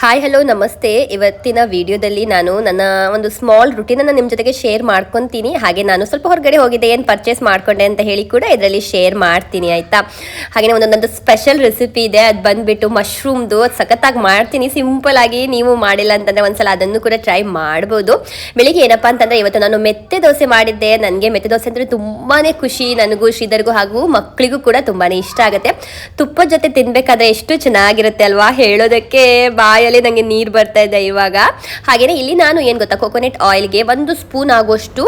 Hi hello ನಮಸ್ತೆ. ಇವತ್ತಿನ ವಿಡಿಯೋದಲ್ಲಿ ನಾನು ನನ್ನ ಒಂದು ಸ್ಮಾಲ್ ರುಟೀನನ್ನು ನಿಮ್ಮ ಜೊತೆಗೆ ಶೇರ್ ಮಾಡ್ಕೊತೀನಿ. ಹಾಗೆ ನಾನು ಸ್ವಲ್ಪ ಹೊರಗಡೆ ಹೋಗಿದ್ದೆ, ಏನು ಪರ್ಚೇಸ್ ಮಾಡ್ಕೊಂಡೆ ಅಂತ ಹೇಳಿ ಕೂಡ ಇದರಲ್ಲಿ ಶೇರ್ ಮಾಡ್ತೀನಿ ಆಯಿತಾ. ಹಾಗೆಯೇ ಒಂದೊಂದು ಸ್ಪೆಷಲ್ ರೆಸಿಪಿ ಇದೆ, ಅದು ಬಂದುಬಿಟ್ಟು ಮಶ್ರೂಮ್ದು. ಅದು ಸಖತ್ತಾಗಿ ಮಾಡ್ತೀನಿ, ಸಿಂಪಲ್ ಆಗಿ. ನೀವು ಮಾಡಿಲ್ಲ ಅಂತಂದರೆ ಒಂದ್ಸಲ ಅದನ್ನು ಕೂಡ ಟ್ರೈ ಮಾಡ್ಬೋದು. ಬೆಳಿಗ್ಗೆ ಏನಪ್ಪ ಅಂತಂದರೆ ಇವತ್ತು ನಾನು ಮೆತ್ತೆ ದೋಸೆ ಮಾಡಿದ್ದೆ. ನನಗೆ ಮೆತ್ತೆ ದೋಸೆ ಅಂದರೆ ತುಂಬಾ ಖುಷಿ, ನನಗೂ ಶ್ರೀಧರ್ಗೂ ಹಾಗೂ ಮಕ್ಕಳಿಗೂ ಕೂಡ ತುಂಬಾ ಇಷ್ಟ ಆಗುತ್ತೆ. ತುಪ್ಪದ ಜೊತೆ ತಿನ್ನಬೇಕಾದ್ರೆ ಎಷ್ಟು ಚೆನ್ನಾಗಿರುತ್ತೆ ಅಲ್ವಾ, ಹೇಳೋದಕ್ಕೆ ಬಾಯಲ್ಲಿ ನಂಗೆ ನೀರು ಬರ್ತಾ ಇದೆ ಇವಾಗ. ಹಾಗೇನೆ ಇಲ್ಲಿ ನಾನು ಏನು ಗೊತ್ತಾ, ಕೊಕೊನಟ್ ಆಯಿಲ್ಗೆ 1 ಸ್ಪೂನ್ ಆಗುವಷ್ಟು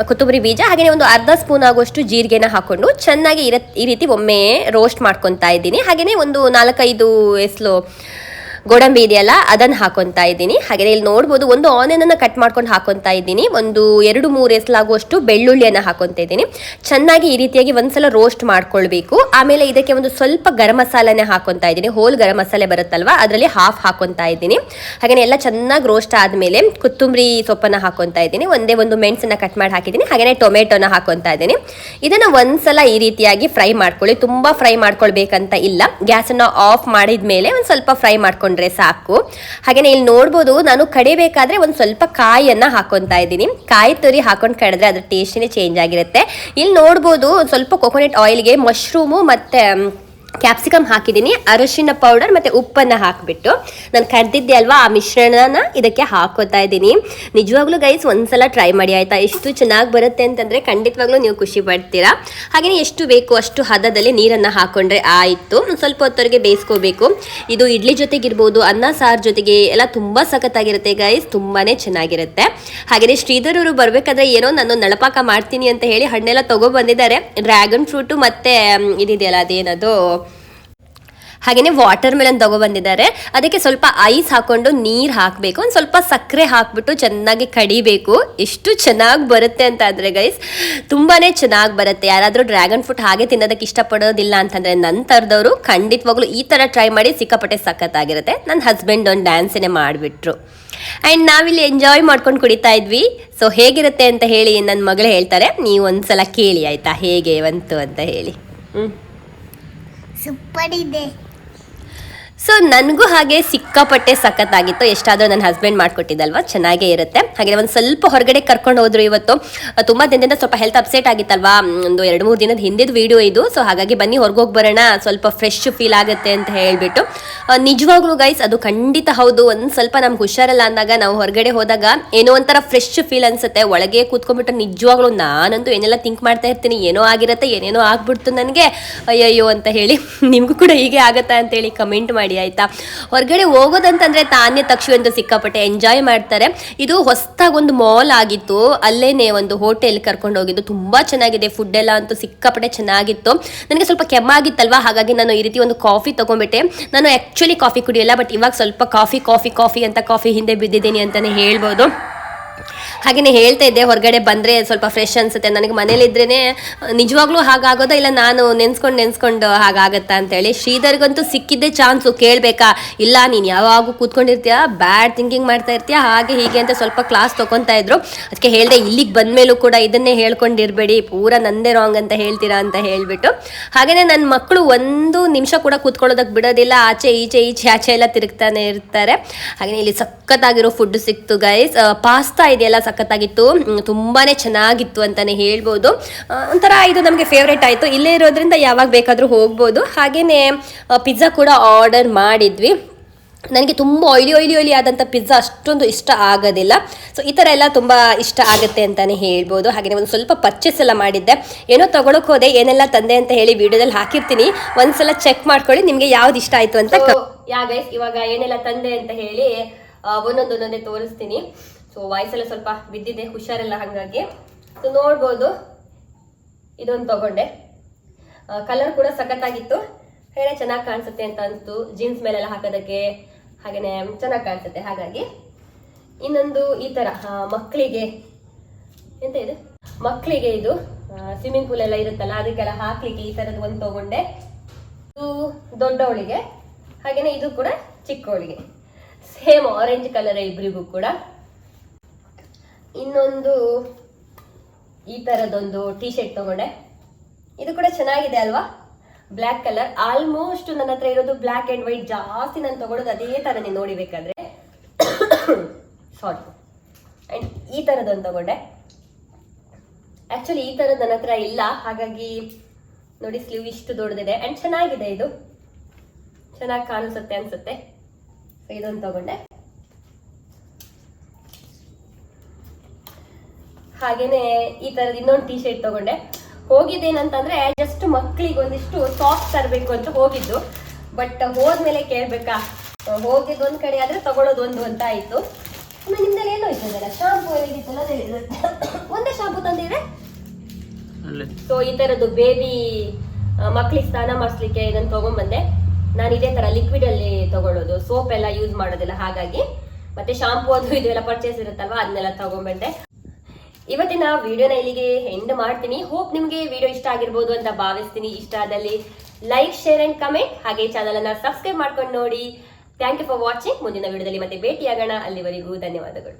ಕೊತ್ತಂಬರಿ ಬೀಜ, ಹಾಗೆಯೇ ಒಂದು ಅರ್ಧ ಸ್ಪೂನ್ ಆಗುವಷ್ಟು ಜೀರಿಗೆನ ಹಾಕೊಂಡು ಚೆನ್ನಾಗಿ ಈ ರೀತಿ ಒಮ್ಮೆ ರೋಸ್ಟ್ ಮಾಡ್ಕೊತಾ ಇದ್ದೀನಿ. ಹಾಗೆಯೇ ಒಂದು 4-5 ಎಸ್ಲು ಗೋಡಂಬಿ ಇದೆಯಲ್ಲ ಅದನ್ನು ಹಾಕೊತಾ ಇದ್ದೀನಿ. ಹಾಗೆ ಇಲ್ಲಿ ನೋಡ್ಬೋದು, ಒಂದು ಆನಿಯನನ್ನು ಕಟ್ ಮಾಡ್ಕೊಂಡು ಹಾಕೊತಾ ಇದ್ದೀನಿ. ಒಂದು 2-3 ಎಸ್ಲಾಗುವಷ್ಟು ಬೆಳ್ಳುಳ್ಳಿಯನ್ನು ಹಾಕೊತಾ ಇದ್ದೀನಿ. ಚೆನ್ನಾಗಿ ಈ ರೀತಿಯಾಗಿ ಒಂದ್ಸಲ ರೋಸ್ಟ್ ಮಾಡ್ಕೊಳ್ಬೇಕು. ಆಮೇಲೆ ಇದಕ್ಕೆ ಒಂದು ಸ್ವಲ್ಪ ಗರಂ ಮಸಾಲೆನೇ ಹಾಕೊತಾ ಇದ್ದೀನಿ. ಹೋಲ್ ಗರಂ ಮಸಾಲೆ ಬರುತ್ತಲ್ವಾ, ಅದರಲ್ಲಿ ಹಾಫ್ ಹಾಕೊತಾ ಇದ್ದೀನಿ. ಹಾಗೆಯೇ ಎಲ್ಲ ಚೆನ್ನಾಗಿ ರೋಸ್ಟ್ ಆದಮೇಲೆ ಕೊತ್ತಂಬರಿ ಸೊಪ್ಪನ್ನು ಹಾಕೊತಾ ಇದ್ದೀನಿ. ಒಂದು ಮೆಣಸನ್ನು ಕಟ್ ಮಾಡಿ ಹಾಕಿದ್ದೀನಿ. ಹಾಗೆಯೇ ಟೊಮೆಟೊನ ಹಾಕೊತಾ ಇದ್ದೀನಿ. ಇದನ್ನು ಒಂದ್ಸಲ ಈ ರೀತಿಯಾಗಿ ಫ್ರೈ ಮಾಡ್ಕೊಳ್ಳಿ. ತುಂಬ ಫ್ರೈ ಮಾಡ್ಕೊಳ್ಬೇಕಂತ ಇಲ್ಲ. ಗ್ಯಾಸನ್ನು ಆಫ್ ಮಾಡಿದ ಮೇಲೆ ಒಂದು ಸ್ವಲ್ಪ ಫ್ರೈ ಮಾಡ್ಕೊಂಡು ಸಾಕು. ಹಾಗೇನೆ ಇಲ್ಲಿ ನೋಡ್ಬೋದು, ನಾನು ಕಡಿಬೇಕಾದ್ರೆ ಒಂದು ಸ್ವಲ್ಪ ಕಾಯಿಯನ್ನ ಹಾಕೊತಾ ಇದ್ದೀನಿ. ಕಾಯಿ ತುರಿ ಹಾಕೊಂಡು ಕಡಿದ್ರೆ ಅದ್ರ ಟೇಸ್ಟಿನೇ ಚೇಂಜ್ ಆಗಿರುತ್ತೆ. ಇಲ್ಲಿ ನೋಡ್ಬೋದು, ಸ್ವಲ್ಪ ಕೊಕೊನಟ್ ಆಯಿಲ್ಗೆ ಮಶ್ರೂಮು ಮತ್ತೆ ಕ್ಯಾಪ್ಸಿಕಮ್ ಹಾಕಿದ್ದೀನಿ, ಅರಿಶಿನ ಪೌಡರ್ ಮತ್ತು ಉಪ್ಪನ್ನು ಹಾಕಿಬಿಟ್ಟು ನಾನು ಕರೆದಿದ್ದೆ ಅಲ್ವಾ, ಆ ಮಿಶ್ರಣನ ಇದಕ್ಕೆ ಹಾಕೋತಾ ಇದ್ದೀನಿ. ನಿಜವಾಗ್ಲೂ ಗೈಸ್ ಒಂದ್ಸಲ ಟ್ರೈ ಮಾಡಿ ಆಯಿತಾ. ಎಷ್ಟು ಚೆನ್ನಾಗಿ ಬರುತ್ತೆ ಅಂತಂದರೆ ಖಂಡಿತವಾಗ್ಲೂ ನೀವು ಖುಷಿ ಪಡ್ತೀರಾ. ಹಾಗೆಯೇ ಎಷ್ಟು ಬೇಕು ಅಷ್ಟು ಹದದಲ್ಲಿ ನೀರನ್ನು ಹಾಕ್ಕೊಂಡ್ರೆ ಆಯಿತು. ಸ್ವಲ್ಪ ಹೊತ್ತವರೆಗೆ ಬೇಯಿಸ್ಕೋಬೇಕು. ಇದು ಇಡ್ಲಿ ಜೊತೆಗಿರ್ಬೋದು, ಅನ್ನ ಸಾರು ಜೊತೆಗೆ ಎಲ್ಲ ತುಂಬ ಸಖತ್ತಾಗಿರುತ್ತೆ ಗೈಸ್, ತುಂಬಾ ಚೆನ್ನಾಗಿರುತ್ತೆ. ಹಾಗೆಯೇ ಶ್ರೀಧರ್ ಅವರು ಬರಬೇಕಾದ್ರೆ ಏನೋ ನಾನು ನಳಪಾಕ ಮಾಡ್ತೀನಿ ಅಂತ ಹೇಳಿ ಹಣ್ಣೆಲ್ಲ ತೊಗೊಬಂದಿದ್ದಾರೆ. ಡ್ರ್ಯಾಗನ್ ಫ್ರೂಟು ಮತ್ತು ಇದಿದೆಯಲ್ಲ ಅದೇನದು, ಹಾಗೆಯೇ ವಾಟರ್ ಮೆಲನ್ ತೊಗೊಬಂದಿದ್ದಾರೆ. ಅದಕ್ಕೆ ಸ್ವಲ್ಪ ಐಸ್ ಹಾಕ್ಕೊಂಡು ನೀರು ಹಾಕಬೇಕು, ಒಂದು ಸ್ವಲ್ಪ ಸಕ್ಕರೆ ಹಾಕ್ಬಿಟ್ಟು ಚೆನ್ನಾಗಿ ಕಡಿಬೇಕು. ಎಷ್ಟು ಚೆನ್ನಾಗಿ ಬರುತ್ತೆ ಅಂತ ಅಂದರೆ ಗೈಸ್, ತುಂಬಾ ಚೆನ್ನಾಗಿ ಬರುತ್ತೆ. ಯಾರಾದರೂ ಡ್ರ್ಯಾಗನ್ ಫ್ರೂಟ್ ಹಾಗೆ ತಿನ್ನೋದಕ್ಕೆ ಇಷ್ಟಪಡೋದಿಲ್ಲ ಅಂತಂದರೆ ನನ್ನ ಥರದವರು ಖಂಡಿತವಾಗ್ಲೂ ಈ ಥರ ಟ್ರೈ ಮಾಡಿ, ಸಿಕ್ಕಾಪಟ್ಟೆ ಸಖತ್ತಾಗಿರುತ್ತೆ. ನನ್ನ ಹಸ್ಬೆಂಡ್ ಒಂದು ಡ್ಯಾನ್ಸನ್ನೇ ಮಾಡಿಬಿಟ್ರು ಆ್ಯಂಡ್ ನಾವಿಲ್ಲಿ ಎಂಜಾಯ್ ಮಾಡ್ಕೊಂಡು ಕುಡಿತಾ ಇದ್ವಿ. ಸೊ ಹೇಗಿರುತ್ತೆ ಅಂತ ಹೇಳಿ ನನ್ನ ಮಗಳು ಹೇಳ್ತಾರೆ, ನೀವು ಒಂದ್ಸಲ ಕೇಳಿ ಆಯಿತಾ, ಹೇಗೆ ಬಂತು ಅಂತ ಹೇಳಿ. ಸೂಪರ್ ಇದೆ. ಸೊ ನನಗೂ ಹಾಗೆ ಸಿಕ್ಕಾಪಟ್ಟೆ ಸಖತ್ತಾಗಿತ್ತು. ಎಷ್ಟಾದರೂ ನನ್ನ ಹಸ್ಬೆಂಡ್ ಮಾಡಿಕೊಟ್ಟಿದ್ದಲ್ವ, ಚೆನ್ನಾಗೇ ಇರುತ್ತೆ. ಹಾಗೆ ಒಂದು ಸ್ವಲ್ಪ ಹೊರಗಡೆ ಕರ್ಕೊಂಡು ಹೋದ್ರು ಇವತ್ತು. ತುಂಬ ದಿನದಿಂದ ಸ್ವಲ್ಪ ಹೆಲ್ತ್ ಅಪ್ಸೆಟ್ ಆಗಿತ್ತಲ್ವಾ, ಒಂದು 2-3 ದಿನದ ಹಿಂದಿದ ವಿಡಿಯೋ ಇದು. ಸೊ ಹಾಗಾಗಿ ಬನ್ನಿ ಹೊರಗೋಗಿ ಬರೋಣ, ಸ್ವಲ್ಪ ಫ್ರೆಶ್ ಫೀಲ್ ಆಗುತ್ತೆ ಅಂತ ಹೇಳಿಬಿಟ್ಟು. ನಿಜವಾಗ್ಲೂ ಗೈಸ್ ಅದು ಖಂಡಿತ ಹೌದು. ಒಂದು ಸ್ವಲ್ಪ ನಮ್ಗೆ ಹುಷಾರಲ್ಲ ಅಂದಾಗ ನಾವು ಹೊರಗಡೆ ಹೋದಾಗ ಏನೋ ಒಂಥರ ಫ್ರೆಶ್ ಫೀಲ್ ಅನಿಸುತ್ತೆ. ಒಳಗೆ ಕೂತ್ಕೊಂಡ್ಬಿಟ್ಟು ನಿಜವಾಗ್ಲೂ ನಾನಂತೂ ಏನೆಲ್ಲ ಥಿಂಕ್ ಮಾಡ್ತಾ ಇರ್ತೀನಿ, ಏನೋ ಆಗಿರುತ್ತೆ, ಏನೇನೋ ಆಗ್ಬಿಡ್ತು ನನಗೆ, ಅಯ್ಯಯ್ಯೋ ಅಂತ ಹೇಳಿ. ನಿಮಗೂ ಕೂಡ ಹೀಗೆ ಆಗುತ್ತಾ ಅಂತೇಳಿ ಕಮೆಂಟ್ ಮಾಡಿ ಆಯ್ತಾ. ಹೊರಗಡೆ ಹೋಗೋದಂತಂದ್ರೆ ತಾನ್ಯ ತಕ್ಷಣ ಒಂದು ಸಿಕ್ಕಾಪಟ್ಟೆ ಎಂಜಾಯ್ ಮಾಡ್ತಾರೆ. ಇದು ಹೊಸದಾಗಿ ಒಂದು ಮಾಲ್ ಆಗಿತ್ತು, ಅಲ್ಲೇನೆ ಒಂದು ಹೋಟೆಲ್ ಕರ್ಕೊಂಡು ಹೋಗಿದ್ದು. ತುಂಬಾ ಚೆನ್ನಾಗಿದೆ, ಫುಡ್ ಎಲ್ಲ ಅಂತೂ ಸಿಕ್ಕಾಪಟ್ಟೆ ಚೆನ್ನಾಗಿತ್ತು. ನನಗೆ ಸ್ವಲ್ಪ ಕೆಮ್ಮಾಗಿತ್ತಲ್ವಾ, ಹಾಗಾಗಿ ನಾನು ಈ ರೀತಿ ಒಂದು ಕಾಫಿ ತಗೊಂಡ್ಬಿಟ್ಟೆ. ನಾನು ಆ್ಯಕ್ಚುಲಿ ಕಾಫಿ ಕುಡಿಯಲ್ಲ, ಬಟ್ ಇವಾಗ ಸ್ವಲ್ಪ ಕಾಫಿ ಅಂತ ಕಾಫಿ ಹಿಂದೆ ಬಿದ್ದಿದ್ದೀನಿ ಅಂತಲೇ ಹೇಳ್ಬೋದು. ಹಾಗೆಯೇ ಹೇಳ್ತಾ ಇದ್ದೆ, ಹೊರಗಡೆ ಬಂದರೆ ಸ್ವಲ್ಪ ಫ್ರೆಶ್ ಅನಿಸುತ್ತೆ. ನನಗೆ ಮನೇಲಿದ್ರೇ ನಿಜವಾಗ್ಲೂ ಹಾಗಾಗೋದಾ, ಇಲ್ಲ ನಾನು ನೆನ್ಸ್ಕೊಂಡು ಹಾಗಾಗತ್ತಾ ಅಂತೇಳಿ. ಶ್ರೀಧರ್ಗಂತೂ ಸಿಕ್ಕಿದ್ದೇ ಚಾನ್ಸು. ಕೇಳಬೇಕಾ, ಇಲ್ಲ ನೀನು ಯಾವಾಗೂ ಕೂತ್ಕೊಂಡಿರ್ತೀಯ, ಬ್ಯಾಡ್ ಥಿಂಕಿಂಗ್ ಮಾಡ್ತಾ ಇರ್ತೀಯ, ಹಾಗೆ ಹೀಗೆ ಅಂತ ಸ್ವಲ್ಪ ಕ್ಲಾಸ್ ತೊಗೊತಾ ಇದ್ರು. ಅದಕ್ಕೆ ಹೇಳಿದೆ, ಇಲ್ಲಿಗೆ ಬಂದಮೇಲೂ ಕೂಡ ಇದನ್ನೇ ಹೇಳ್ಕೊಂಡಿರಬೇಡಿ, ಪೂರಾ ನಂದೇ ರಾಂಗ್ ಅಂತ ಹೇಳ್ತೀರಾ ಅಂತ ಹೇಳಿಬಿಟ್ಟು. ಹಾಗೆಯೇ ನನ್ನ ಮಕ್ಕಳು 1 ನಿಮಿಷ ಕೂಡ ಕೂತ್ಕೊಳ್ಳೋದಕ್ಕೆ ಬಿಡೋದಿಲ್ಲ, ಆಚೆ ಆಚೆ ಎಲ್ಲ ತಿರುಗ್ತಾನೆ ಇರ್ತಾರೆ. ಹಾಗೆಯೇ ಇಲ್ಲಿ ಸಖತ್ತಾಗಿರೋ ಫುಡ್ ಸಿಕ್ತು ಗೈಸ್. ಪಾಸ್ತಾ ಇದೆಯಲ್ಲ ಸಖತ್ತಾಗಿತ್ತು, ತುಂಬಾ ಚೆನ್ನಾಗಿತ್ತು ಅಂತಲೇ ಹೇಳ್ಬೋದು. ಒಂಥರ ಇದು ನಮಗೆ ಫೇವ್ರೇಟ್ ಆಯಿತು. ಇಲ್ಲೇ ಇರೋದ್ರಿಂದ ಯಾವಾಗ ಬೇಕಾದರೂ ಹೋಗ್ಬೋದು. ಹಾಗೆಯೇ ಪಿಜ್ಜಾ ಕೂಡ ಆರ್ಡರ್ ಮಾಡಿದ್ವಿ. ನನಗೆ ತುಂಬ ಆಯ್ಲಿ ಆದಂಥ ಪಿಜ್ಜಾ ಅಷ್ಟೊಂದು ಇಷ್ಟ ಆಗೋದಿಲ್ಲ. ಸೊ ಈ ಥರ ಎಲ್ಲ ತುಂಬ ಇಷ್ಟ ಆಗುತ್ತೆ ಅಂತಲೇ ಹೇಳ್ಬೋದು. ಹಾಗೆಯೇ ಒಂದು ಸ್ವಲ್ಪ ಪರ್ಚೇಸ್ ಎಲ್ಲ ಮಾಡಿದ್ದೆ. ಏನೋ ತೊಗೊಳಕ್ಕೆ ಹೋದೆ, ಏನೆಲ್ಲ ತಂದೆ ಅಂತ ಹೇಳಿ ವಿಡಿಯೋದಲ್ಲಿ ಹಾಕಿರ್ತೀನಿ, ಒಂದ್ಸಲ ಚೆಕ್ ಮಾಡ್ಕೊಳ್ಳಿ ನಿಮಗೆ ಯಾವ್ದು ಇಷ್ಟ ಆಯಿತು ಅಂತ. ಗೈಸ್ ಇವಾಗ ಏನೆಲ್ಲ ತಂದೆ ಅಂತ ಹೇಳಿ ಒಂದೊಂದೇ ತೋರಿಸ್ತೀನಿ. ಸೊ ವಾಯ್ಸೆಲ್ಲ ಸ್ವಲ್ಪ ಬಿದ್ದಿದೆ, ಹುಷಾರಿಲ್ಲ ಹಾಗಾಗಿ. ಸೊ ನೋಡ್ಬೋದು, ಇದೊಂದು ತಗೊಂಡೆ. ಕಲರ್ ಕೂಡ ಸಖತ್ತಾಗಿತ್ತು, ಹೇಳೇ ಚೆನ್ನಾಗಿ ಕಾಣಿಸುತ್ತೆ ಅಂತ ಅನಿಸ್ತು. ಜೀನ್ಸ್ ಮೇಲೆಲ್ಲ ಹಾಕೋದಕ್ಕೆ ಹಾಗೆಯೇ ಚೆನ್ನಾಗಿ ಕಾಣಿಸುತ್ತೆ. ಹಾಗಾಗಿ ಇನ್ನೊಂದು ಈ ಥರ ಮಕ್ಕಳಿಗೆ ಎಂತ ಇದೆ, ಮಕ್ಕಳಿಗೆ ಇದು ಸ್ವಿಮ್ಮಿಂಗ್ ಪೂಲ್ ಎಲ್ಲ ಇರುತ್ತಲ್ಲ, ಅದಕ್ಕೆಲ್ಲ ಹಾಕ್ಲಿಕ್ಕೆ ಈ ಥರದ್ದು ಒಂದು ತಗೊಂಡೆ. ಇದು ದೊಡ್ಡವಳಿಗೆ, ಹಾಗೆಯೇ ಇದು ಕೂಡ ಚಿಕ್ಕವಳಿಗೆ. ಸೇಮ್ ಆರೆಂಜ್ ಕಲರ್ ಇಬ್ಬರಿಗೂ ಕೂಡ. ಇನ್ನೊಂದು ಈ ಥರದೊಂದು ಟೀ ಶರ್ಟ್ ತಗೊಂಡೆ. ಇದು ಕೂಡ ಚೆನ್ನಾಗಿದೆ ಅಲ್ವಾ. Black colour. ಆಲ್ಮೋಸ್ಟ್ ನನ್ನ ಹತ್ರ ಇರೋದು ಬ್ಲ್ಯಾಕ್ ಅಂಡ್ ವೈಟ್ ಜಾಸ್ತಿ ನಾನು ತಗೊಳ್ಳೋದು ಅದೇ ತರ ನೀವು ನೋಡಿಬೇಕಾದ್ರೆ. ಸಾರಿ. ಅಂಡ್ ಈ ತರದೊಂದು ತಗೊಂಡೆ. ಆಕ್ಚುಲಿ ಈ ತರದ್ ನನ್ನ ಹತ್ರ ಇಲ್ಲ, ಹಾಗಾಗಿ ನೋಡಿ ಸ್ಲೀವ್ ಇಷ್ಟು ದೊಡ್ಡದಿದೆ ಅಂಡ್ ಚೆನ್ನಾಗಿದೆ, ಇದು ಚೆನ್ನಾಗಿ ಕಾಣಿಸುತ್ತೆ ಅನ್ಸುತ್ತೆ. ಇದೊಂದು ತಗೊಂಡೆ. ಹಾಗೇನೆ ಈ ತರದ ಇನ್ನೊಂದು ಟೀ ಶರ್ಟ್ ತಗೊಂಡೆ. ಹೋಗಿದ್ದೇನಂತಂದ್ರೆ ಜಸ್ಟ್ ಮಕ್ಳಿಗೆ ಒಂದಿಷ್ಟು ಸಾಫ್ಟ್ ತರಬೇಕು ಅಂತ ಹೋಗಿದ್ದು, ಬಟ್ ಹೋದ್ಮೇಲೆ ಕೇಳ್ಬೇಕಾ, ಹೋಗಿದ್ದು ಒಂದ್ ಕಡೆ ಆದ್ರೆ ತಗೊಳ್ಳೋದು ಒಂದು ಅಂತ ಆಯ್ತು. ನಿಮ್ದಲ್ಲಿ ಏನೋ ಇರ್ತದಲ್ಲ, ಶಾಂಪೂ ಏನಿತ್ತಲ್ಲ ಒಂದೇ ಶಾಂಪೂ ತಂದಿದ್ರೆ. ಸೊ ಈ ತರದ್ದು ಬೇಬಿ ಮಕ್ಳಿಗೆ ಸ್ನಾನ ಮಾಡಿಸ್ಲಿಕ್ಕೆ ಇದನ್ನ ತಗೊಂಡ್ಬಂದೆ. ನಾನು ಇದೇ ತರ ಲಿಕ್ವಿಡ್ ಅಲ್ಲಿ ತಗೊಳ್ಳೋದು, ಸೋಪ್ ಎಲ್ಲ ಯೂಸ್ ಮಾಡೋದಿಲ್ಲ, ಹಾಗಾಗಿ. ಮತ್ತೆ ಶಾಂಪೂ ಅದು ಇದು ಎಲ್ಲ ಪರ್ಚೇಸ್ ಇರುತ್ತಲ್ವಾ, ಅದನ್ನೆಲ್ಲ ತಗೊಂಡ್ಬಂದೆ. ಇವತ್ತಿನ ವಿಡಿಯೋನ ಇಲ್ಲಿಗೆ ಎಂಡ್ ಮಾಡ್ತೀನಿ. ಹೋಪ್ ನಿಮ್ಗೆ ವಿಡಿಯೋ ಇಷ್ಟ ಆಗಿರ್ಬೋದು ಅಂತ ಭಾವಿಸ್ತೀನಿ. ಇಷ್ಟ ಆದಲ್ಲಿ ಲೈಕ್, ಶೇರ್ ಅಂಡ್ ಕಮೆಂಟ್, ಹಾಗೆ ಚಾನಲ್ ಅನ್ನ ಸಬ್ಸ್ಕ್ರೈಬ್ ಮಾಡ್ಕೊಂಡು ನೋಡಿ. Thank you for watching. ಮುಂದಿನ ವಿಡಿಯೋದಲ್ಲಿ ಮತ್ತೆ ಭೇಟಿಯಾಗೋಣ. ಅಲ್ಲಿವರೆಗೂ ಧನ್ಯವಾದಗಳು.